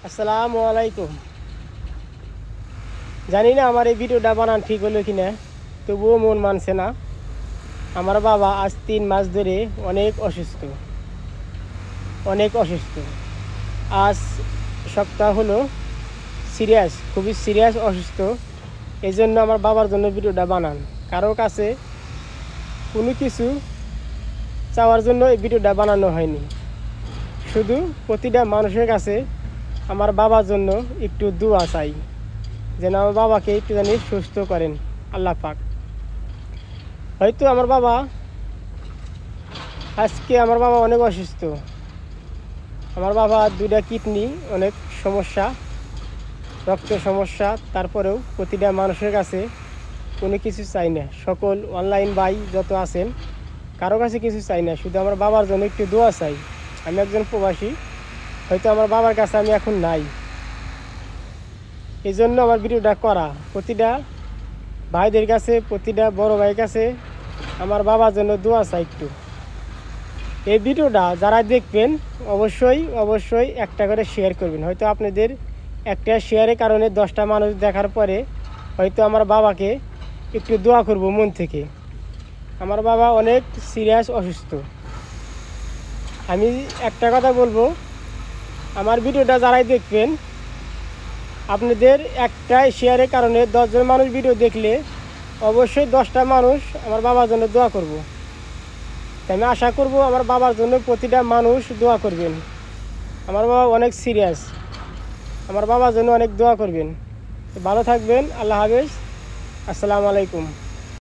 আসসালামু আলাইকুম। জানি না আমার এই ভিডিওটা বানান ঠিক হলো কি না, তবুও মন মানছে না। আমার বাবা আজ 3 মাস ধরে অনেক অসুস্থ, অনেক অসুস্থ। আজ সপ্তাহ হলো সিরিয়াস, খুবই সিরিয়াস অসুস্থ। এই জন্য আমার বাবার জন্য ভিডিওটা বানান। কারো কাছে কোনো কিছু চাওয়ার জন্য এই ভিডিওটা বানানো হয়নি। শুধু প্রতিটা মানুষের কাছে আমার বাবার জন্য একটু দোয়া চাই, যেন আমার বাবাকে একটু জানি সুস্থ করেন আল্লাহ পাক। হয়তো আমার বাবা আমার বাবা অনেক অসুস্থ। আমার বাবা 2টা কিডনি, অনেক সমস্যা, রক্ত সমস্যা। তারপরেও প্রতিটা মানুষের কাছে কোনো কিছু চাই না। সকল অনলাইন ভাই যত আছেন, কারো কাছে কিছু চাই না, শুধু আমার বাবার জন্য একটু দোয়া চাই। আমি একজন প্রবাসী, হয়তো আমার বাবার কাছে আমি এখন নাই। এই জন্য আমার ভিডিওটা করা। প্রতিটা ভাইদের কাছে, প্রতিটা বড় ভাইয়ের কাছে আমার বাবার জন্য দোয়া চাই একটু। এই ভিডিওটা যারা দেখবেন অবশ্যই অবশ্যই একটা করে শেয়ার করবেন। হয়তো আপনাদের একটা শেয়ারের কারণে 10টা মানুষ দেখার পরে হয়তো আমার বাবাকে একটু দোয়া করব মন থেকে। আমার বাবা অনেক সিরিয়াস অসুস্থ। আমি একটা কথা বলবো, আমার ভিডিওটা যারাই দেখবেন, আপনাদের একটা শেয়ারের কারণে 10 জন মানুষ ভিডিও দেখলে অবশ্যই 10টা মানুষ আমার বাবার জন্য দোয়া করব। তাই আমি আশা করব আমার বাবার জন্য প্রতিটা মানুষ দোয়া করবেন। আমার বাবা অনেক সিরিয়াস, আমার বাবার জন্য অনেক দোয়া করবেন। ভালো থাকবেন। আল্লাহ হাফেজ। আসসালামু আলাইকুম।